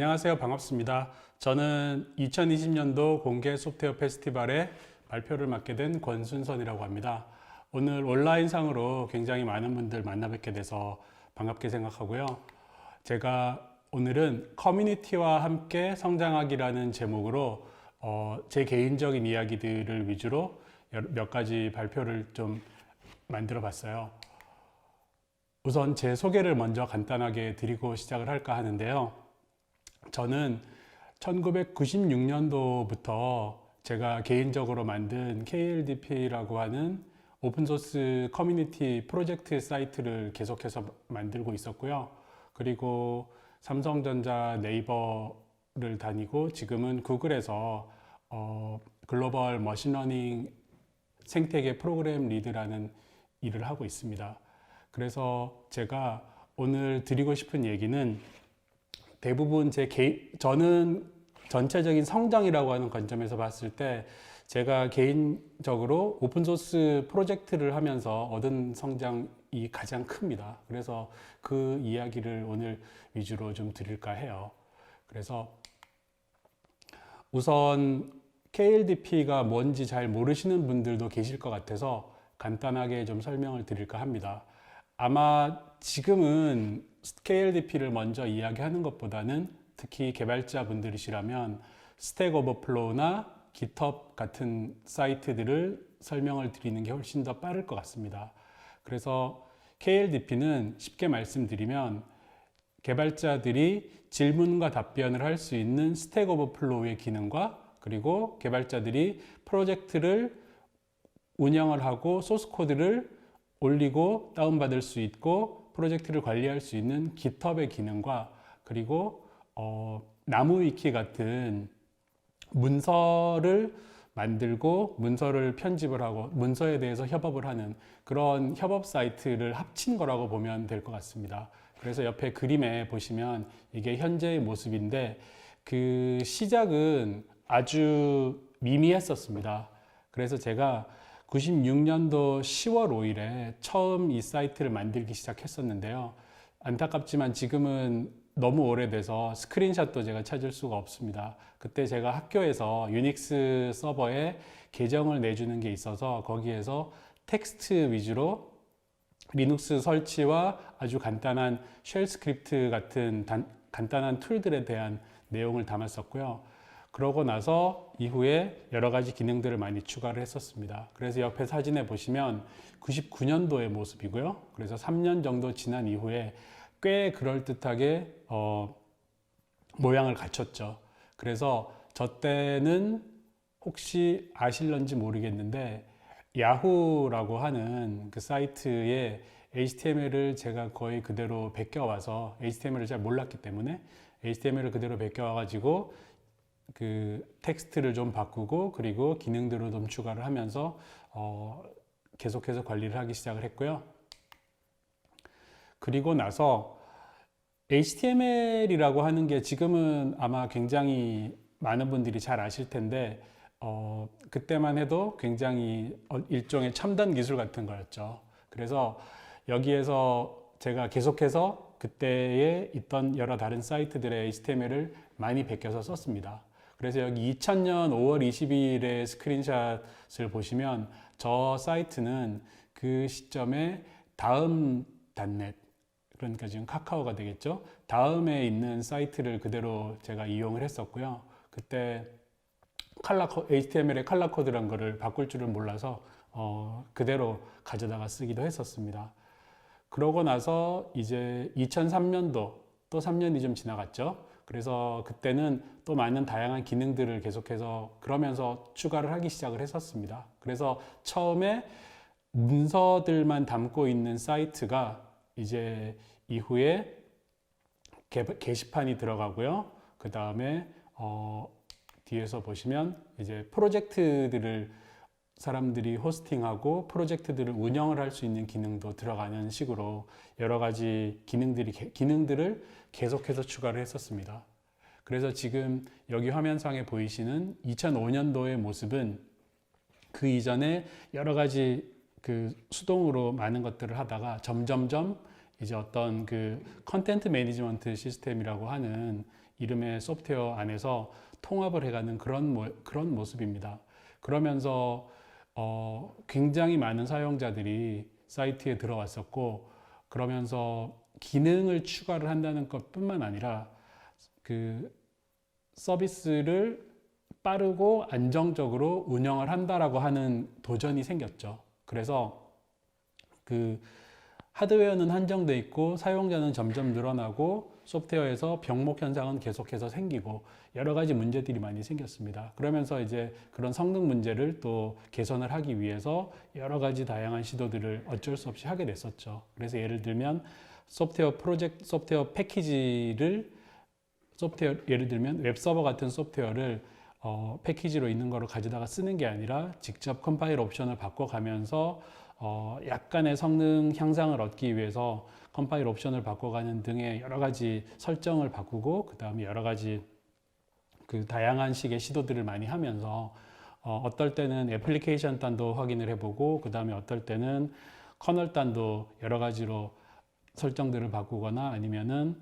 안녕하세요. 반갑습니다. 저는 2020년도 공개 소프트웨어 페스티벌에 발표를 맡게 된 권순선이라고 합니다. 오늘 온라인상으로 굉장히 많은 분들 만나 뵙게 돼서 반갑게 생각하고요. 제가 오늘은 커뮤니티와 함께 성장하기라는 제목으로 제 개인적인 이야기들을 위주로 몇 가지 발표를 좀 만들어 봤어요. 우선 제 소개를 먼저 간단하게 드리고 시작을 할까 하는데요. 저는 1996년도부터 제가 개인적으로 만든 KLDP라고 하는 오픈소스 커뮤니티 프로젝트 사이트를 계속해서 만들고 있었고요. 그리고 삼성전자, 네이버를 다니고 지금은 구글에서 글로벌 머신러닝 생태계 프로그램 리드라는 일을 하고 있습니다. 그래서 제가 오늘 드리고 싶은 얘기는 대부분 저는 전체적인 성장이라고 하는 관점에서 봤을 때 제가 개인적으로 오픈소스 프로젝트를 하면서 얻은 성장이 가장 큽니다. 그래서 그 이야기를 오늘 위주로 좀 드릴까 해요. 그래서 우선 KLDP가 뭔지 잘 모르시는 분들도 계실 것 같아서 간단하게 좀 설명을 드릴까 합니다. 아마 지금은 KLDP를 먼저 이야기하는 것보다는 특히 개발자분들이시라면 스택 오버플로우나 GitHub 같은 사이트들을 설명을 드리는 게 훨씬 더 빠를 것 같습니다. 그래서 KLDP는 쉽게 말씀드리면 개발자들이 질문과 답변을 할 수 있는 스택 오버플로우의 기능과 그리고 개발자들이 프로젝트를 운영을 하고 소스 코드를 올리고 다운받을 수 있고 프로젝트를 관리할 수 있는 GitHub의 기능과 그리고 나무 위키 같은 문서를 만들고 문서를 편집을 하고 문서에 대해서 협업을 하는 그런 협업 사이트를 합친 거라고 보면 될 것 같습니다. 그래서 옆에 그림에 보시면 이게 현재의 모습인데 그 시작은 아주 미미했었습니다. 그래서 제가 96년도 10월 5일에 처음 이 사이트를 만들기 시작했었는데요. 안타깝지만 지금은 너무 오래돼서 스크린샷도 제가 찾을 수가 없습니다. 그때 제가 학교에서 유닉스 서버에 계정을 내주는 게 있어서 거기에서 텍스트 위주로 리눅스 설치와 아주 간단한 쉘 스크립트 같은 간단한 툴들에 대한 내용을 담았었고요. 그러고 나서 이후에 여러 가지 기능들을 많이 추가를 했었습니다. 그래서 옆에 사진에 보시면 99년도의 모습이고요. 그래서 3년 정도 지난 이후에 꽤 그럴듯하게 모양을 갖췄죠. 그래서 저 때는 혹시 아실런지 모르겠는데 야후라고 하는 그 사이트에 HTML을 제가 거의 그대로 베껴와서 HTML을 잘 몰랐기 때문에 HTML을 그대로 베껴와가지고 그 텍스트를 좀 바꾸고 그리고 기능들을 좀 추가를 하면서 계속해서 관리를 하기 시작을 했고요. 그리고 나서 HTML이라고 하는 게 지금은 아마 굉장히 많은 분들이 잘 아실 텐데 그때만 해도 굉장히 일종의 첨단 기술 같은 거였죠. 그래서 여기에서 제가 계속해서 그때에 있던 여러 다른 사이트들의 HTML을 많이 베껴서 썼습니다. 그래서 여기 2000년 5월 22일의 스크린샷을 보시면 저 사이트는 그 시점에 다음 닷넷, 그러니까 지금 카카오가 되겠죠. 다음에 있는 사이트를 그대로 제가 이용을 했었고요. 그때 HTML의 컬러 코드란 거를 바꿀 줄을 몰라서 그대로 가져다가 쓰기도 했었습니다. 그러고 나서 이제 2003년도 또 3년이 좀 지나갔죠. 그래서 그때는 또 많은 다양한 기능들을 계속해서 그러면서 추가를 하기 시작을 했었습니다. 그래서 처음에 문서들만 담고 있는 사이트가 이제 이후에 게시판이 들어가고요. 그 다음에 뒤에서 보시면 이제 프로젝트들을 사람들이 호스팅하고 프로젝트들을 운영을 할 수 있는 기능도 들어가는 식으로 여러 가지 기능들을 계속해서 추가를 했었습니다. 그래서 지금 여기 화면상에 보이시는 2005년도의 모습은 그 이전에 여러 가지 그 수동으로 많은 것들을 하다가 점점점 이제 어떤 그 컨텐트 매니지먼트 시스템이라고 하는 이름의 소프트웨어 안에서 통합을 해가는 그런 모습입니다. 그러면서 굉장히 많은 사용자들이 사이트에 들어왔었고, 그러면서 기능을 추가를 한다는 것뿐만 아니라 그 서비스를 빠르고 안정적으로 운영을 한다라고 하는 도전이 생겼죠. 그래서 그 하드웨어는 한정돼 있고 사용자는 점점 늘어나고 소프트웨어에서 병목 현상은 계속해서 생기고 여러 가지 문제들이 많이 생겼습니다. 그러면서 이제 그런 성능 문제를 또 개선을 하기 위해서 여러 가지 다양한 시도들을 어쩔 수 없이 하게 됐었죠. 그래서 예를 들면 소프트웨어 패키지를 예를 들면 웹서버 같은 소프트웨어를 패키지로 있는 거를 가져다가 쓰는 게 아니라 직접 컴파일 옵션을 바꿔가면서 약간의 성능 향상을 얻기 위해서 컴파일 옵션을 바꿔가는 등의 여러 가지 설정을 바꾸고, 그 다음에 여러 가지 그 다양한 식의 시도들을 많이 하면서 어떨 때는 애플리케이션 단도 확인을 해보고, 그 다음에 어떨 때는 커널 단도 여러 가지로 설정들을 바꾸거나 아니면은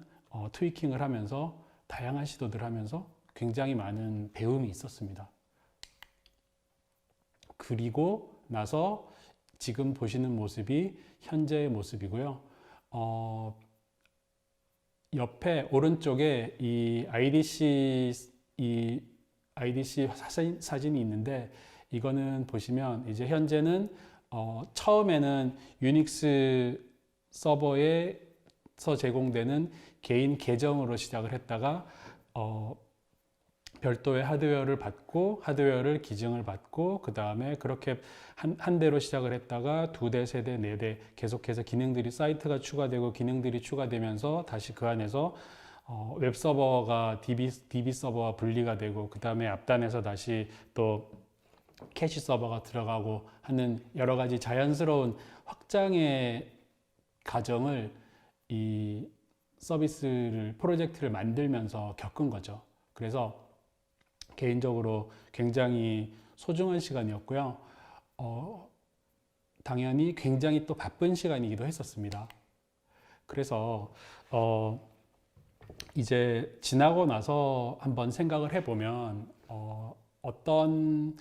트위킹을 하면서 다양한 시도들을 하면서 굉장히 많은 배움이 있었습니다. 그리고 나서 지금 보시는 모습이 현재의 모습이고요. 옆에 오른쪽에 이 IDC 사진이 있는데, 이거는 보시면 이제 현재는 처음에는 유닉스 서버에서 제공되는 개인 계정으로 시작을 했다가 별도의 하드웨어를 받고 하드웨어를 기증을 받고, 그 다음에 그렇게 한 대로 시작을 했다가 2대, 3대, 4대 계속해서 기능들이 사이트가 추가되고 기능들이 추가되면서 다시 그 안에서 웹서버가 DB 서버와 분리가 되고, 그 다음에 앞단에서 다시 또 캐시 서버가 들어가고 하는 여러 가지 자연스러운 확장의 과정을 이 프로젝트를 만들면서 겪은 거죠. 그래서 개인적으로 굉장히 소중한 시간이었고요. 당연히 굉장히 또 바쁜 시간이기도 했었습니다. 그래서 이제 지나고 나서 한번 생각을 해보면 어떤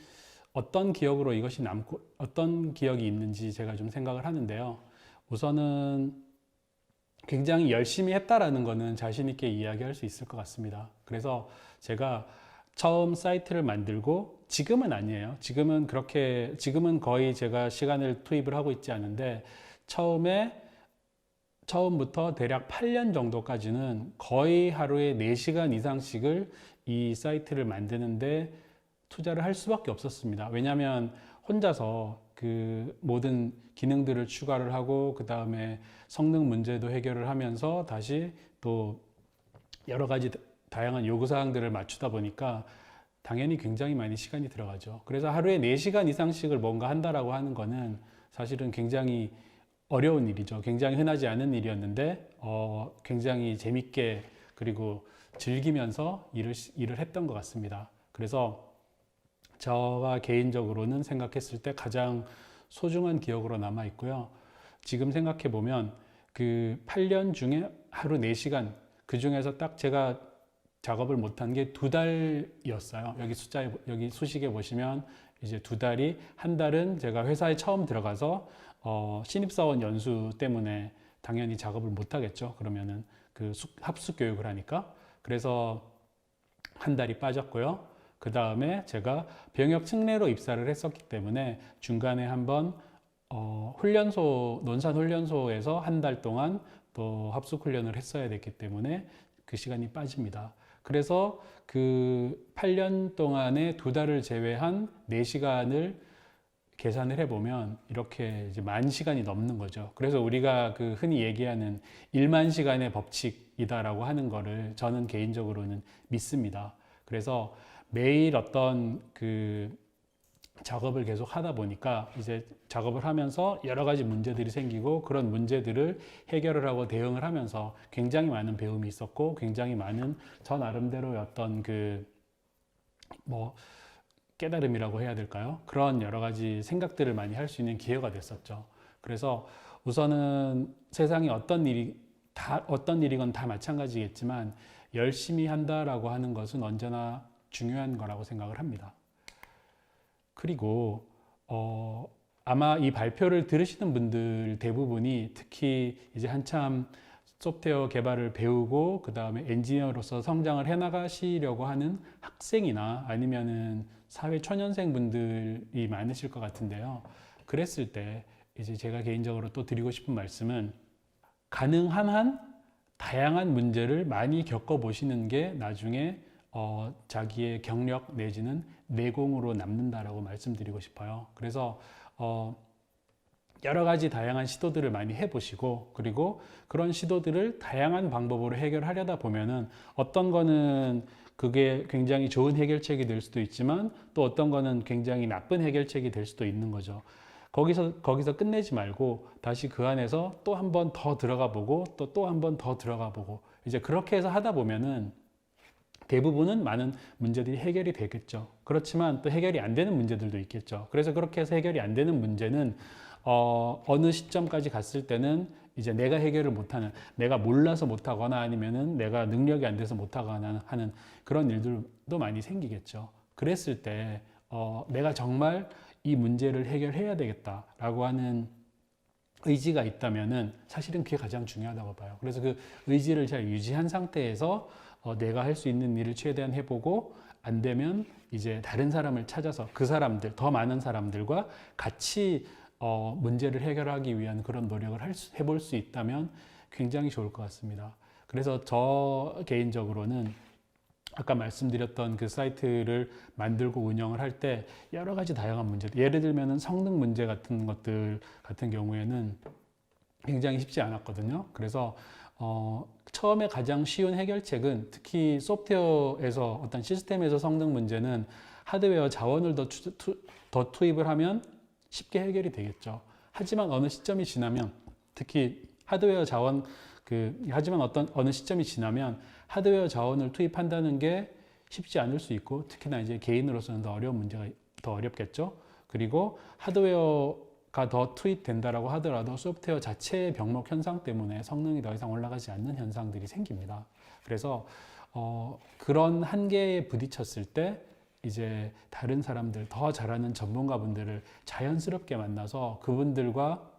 기억으로 이것이 남고 어떤 기억이 있는지 제가 좀 생각을 하는데요. 우선은 굉장히 열심히 했다라는 거는 자신 있게 이야기할 수 있을 것 같습니다. 그래서 제가 처음 사이트를 만들고, 지금은 아니에요. 지금은 거의 제가 시간을 투입을 하고 있지 않은데, 처음부터 대략 8년 정도까지는 거의 하루에 4시간 이상씩을 이 사이트를 만드는데 투자를 할 수밖에 없었습니다. 왜냐하면 혼자서 그 모든 기능들을 추가를 하고, 그 다음에 성능 문제도 해결을 하면서 다시 또 여러 가지 다양한 요구사항들을 맞추다 보니까 당연히 굉장히 많이 시간이 들어가죠. 그래서 하루에 4시간 이상씩을 뭔가 한다라고 하는 거는 사실은 굉장히 어려운 일이죠. 굉장히 흔하지 않은 일이었는데 굉장히 재밌게 그리고 즐기면서 일을 했던 것 같습니다. 그래서 저가 개인적으로는 생각했을 때 가장 소중한 기억으로 남아 있고요. 지금 생각해 보면 그 8년 중에 하루 4시간, 그 중에서 딱 제가 작업을 못한 게 2달이었어요. 여기 수식에 보시면 이제 2달이, 한 달은 제가 회사에 처음 들어가서 신입사원 연수 때문에 당연히 작업을 못 하겠죠. 그러면은 그 합숙 교육을 하니까. 그래서 한 달이 빠졌고요. 그 다음에 제가 병역 특례로 입사를 했었기 때문에 중간에 한번 논산 훈련소에서 한 달 동안 또 합숙 훈련을 했어야 됐기 때문에 그 시간이 빠집니다. 그래서 그 8년 동안에 2달을 제외한 4시간을 계산을 해보면 이렇게 이제 10,000시간이 넘는 거죠. 그래서 우리가 그 흔히 얘기하는 1만 시간의 법칙이다라고 하는 거를 저는 개인적으로는 믿습니다. 그래서 매일 어떤 그 작업을 계속 하다 보니까 이제 작업을 하면서 여러 가지 문제들이 생기고, 그런 문제들을 해결을 하고 대응을 하면서 굉장히 많은 배움이 있었고, 굉장히 많은 저 나름대로의 어떤 깨달음이라고 해야 될까요? 그런 여러 가지 생각들을 많이 할 수 있는 기회가 됐었죠. 그래서 우선은 세상에 어떤 일이건 다 마찬가지겠지만, 열심히 한다라고 하는 것은 언제나 중요한 거라고 생각을 합니다. 그리고 아마 이 발표를 들으시는 분들 대부분이 특히 이제 한참 소프트웨어 개발을 배우고 그 다음에 엔지니어로서 성장을 해나가시려고 하는 학생이나 아니면은 사회 초년생 분들이 많으실 것 같은데요. 그랬을 때 이제 제가 개인적으로 또 드리고 싶은 말씀은 가능한 한 다양한 문제를 많이 겪어보시는 게 나중에 자기의 경력 내지는 내공으로 남는다라고 말씀드리고 싶어요. 그래서 여러 가지 다양한 시도들을 많이 해보시고 그리고 그런 시도들을 다양한 방법으로 해결하려다 보면은 어떤 거는 그게 굉장히 좋은 해결책이 될 수도 있지만 또 어떤 거는 굉장히 나쁜 해결책이 될 수도 있는 거죠. 거기서 끝내지 말고 다시 그 안에서 또 한 번 더 들어가 보고 또 한 번 더 들어가 보고 이제 그렇게 해서 하다 보면은 대부분은 많은 문제들이 해결이 되겠죠. 그렇지만 또 해결이 안 되는 문제들도 있겠죠. 그래서 그렇게 해서 해결이 안 되는 문제는 어느 시점까지 갔을 때는 이제 내가 해결을 못하는, 내가 몰라서 못하거나 아니면은 내가 능력이 안 돼서 못하거나 하는 그런 일들도 많이 생기겠죠. 그랬을 때 내가 정말 이 문제를 해결해야 되겠다라고 하는 의지가 있다면은 사실은 그게 가장 중요하다고 봐요. 그래서 그 의지를 잘 유지한 상태에서 내가 할 수 있는 일을 최대한 해보고 안 되면 이제 다른 사람을 찾아서 그 사람들, 더 많은 사람들과 같이 문제를 해결하기 위한 그런 노력을 해볼 수 있다면 굉장히 좋을 것 같습니다. 그래서 저 개인적으로는 아까 말씀드렸던 그 사이트를 만들고 운영을 할 때 여러 가지 다양한 문제들, 예를 들면 성능 문제 같은 것들 같은 경우에는 굉장히 쉽지 않았거든요. 그래서 처음에 가장 쉬운 해결책은 특히 소프트웨어에서 어떤 시스템에서 성능 문제는 하드웨어 자원을 더 투입을 하면 쉽게 해결이 되겠죠. 하지만 어느 시점이 지나면 특히 하드웨어 자원 어느 시점이 지나면 하드웨어 자원을 투입한다는 게 쉽지 않을 수 있고 특히나 이제 개인으로서는 더 어려운 문제가 더 어렵겠죠. 그리고 하드웨어가 더 투입된다라고 하더라도 소프트웨어 자체의 병목 현상 때문에 성능이 더 이상 올라가지 않는 현상들이 생깁니다. 그래서 그런 한계에 부딪혔을 때 이제 다른 사람들, 더 잘하는 전문가분들을 자연스럽게 만나서 그분들과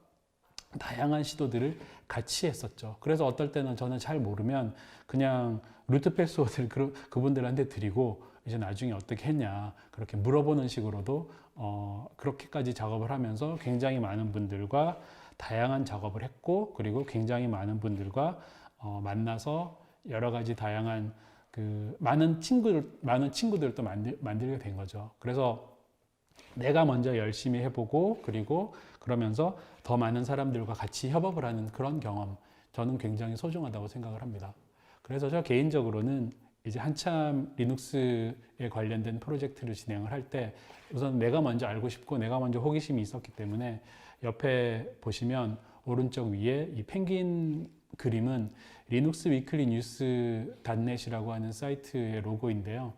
다양한 시도들을 같이 했었죠. 그래서 어떨 때는 저는 잘 모르면 그냥 루트 패스워드를 그분들한테 드리고 이제 나중에 어떻게 했냐 그렇게 물어보는 식으로도 그렇게까지 작업을 하면서 굉장히 많은 분들과 다양한 작업을 했고 그리고 굉장히 많은 분들과 만나서 여러 가지 다양한 많은 친구들을 또 만들게 된 거죠. 그래서 내가 먼저 열심히 해보고 그리고 그러면서 더 많은 사람들과 같이 협업을 하는 그런 경험 저는 굉장히 소중하다고 생각을 합니다. 그래서 저 개인적으로는 이제 한참 리눅스에 관련된 프로젝트를 진행을 할 때 우선 내가 먼저 알고 싶고 내가 먼저 호기심이 있었기 때문에 옆에 보시면 오른쪽 위에 이 펭귄 그림은 리눅스 위클리 뉴스 닷넷이라고 하는 사이트의 로고인데요.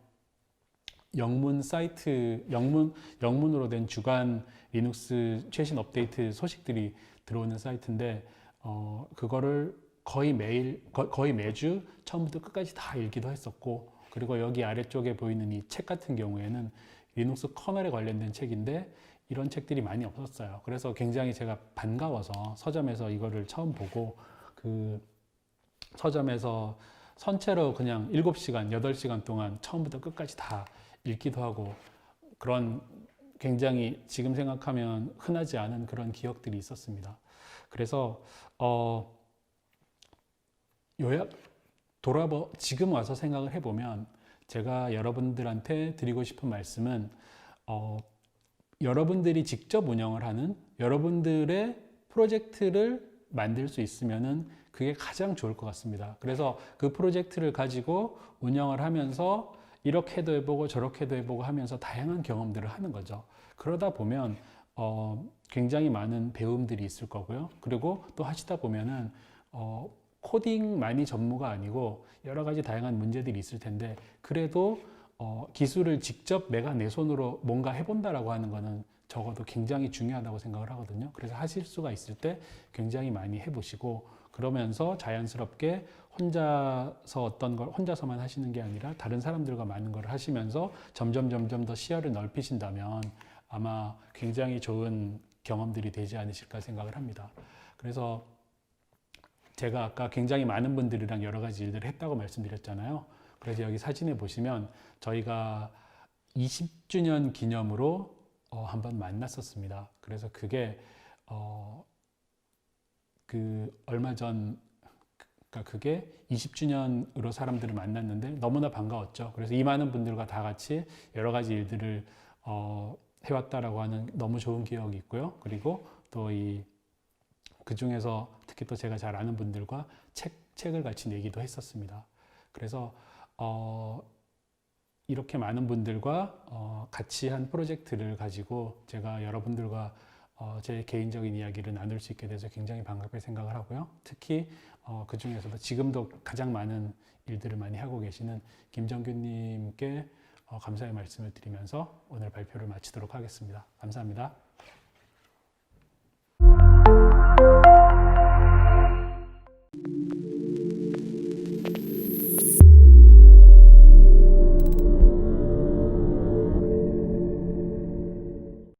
영문으로 된 주간 리눅스 최신 업데이트 소식들이 들어오는 사이트인데 그거를 거의 매주 처음부터 끝까지 다 읽기도 했었고 그리고 여기 아래쪽에 보이는 이 책 같은 경우에는 리눅스 커널에 관련된 책인데 이런 책들이 많이 없었어요. 그래서 굉장히 제가 반가워서 서점에서 이거를 처음 보고 그 서점에서 선체로 그냥 7시간, 8시간 동안 처음부터 끝까지 다 읽기도 하고 그런 굉장히 지금 생각하면 흔하지 않은 그런 기억들이 있었습니다. 그래서 지금 와서 생각을 해보면 제가 여러분들한테 드리고 싶은 말씀은 여러분들이 직접 운영을 하는 여러분들의 프로젝트를 만들 수 있으면은 그게 가장 좋을 것 같습니다. 그래서 그 프로젝트를 가지고 운영을 하면서 이렇게도 해보고 저렇게도 해보고 하면서 다양한 경험들을 하는 거죠. 그러다 보면 굉장히 많은 배움들이 있을 거고요. 그리고 또 하시다 보면은 코딩만이 전무가 아니고 여러 가지 다양한 문제들이 있을 텐데 그래도 기술을 직접 내가 내 손으로 뭔가 해본다라고 하는 거는 적어도 굉장히 중요하다고 생각을 하거든요. 그래서 하실 수가 있을 때 굉장히 많이 해보시고 그러면서 자연스럽게 혼자서 어떤 걸 혼자서만 하시는 게 아니라 다른 사람들과 많은 걸 하시면서 점점 더 시야를 넓히신다면 아마 굉장히 좋은 경험들이 되지 않으실까 생각을 합니다. 그래서 제가 아까 굉장히 많은 분들이랑 여러 가지 일들을 했다고 말씀드렸잖아요. 그래서 여기 사진에 보시면 저희가 20주년 기념으로 한번 만났었습니다. 그래서 그게 얼마 전 그러니까 그게 20주년으로 사람들을 만났는데 너무나 반가웠죠. 그래서 이 많은 분들과 다 같이 여러 가지 일들을 해왔다라고 하는 너무 좋은 기억이 있고요. 그리고 또 그 중에서 특히 또 제가 잘 아는 분들과 책을 같이 내기도 했었습니다. 그래서 이렇게 많은 분들과 같이 한 프로젝트를 가지고 제가 여러분들과 제 개인적인 이야기를 나눌 수 있게 돼서 굉장히 반갑게 생각을 하고요. 특히 그 중에서도 지금도 가장 많은 일들을 많이 하고 계시는 김정규님께 감사의 말씀을 드리면서 오늘 발표를 마치도록 하겠습니다. 감사합니다.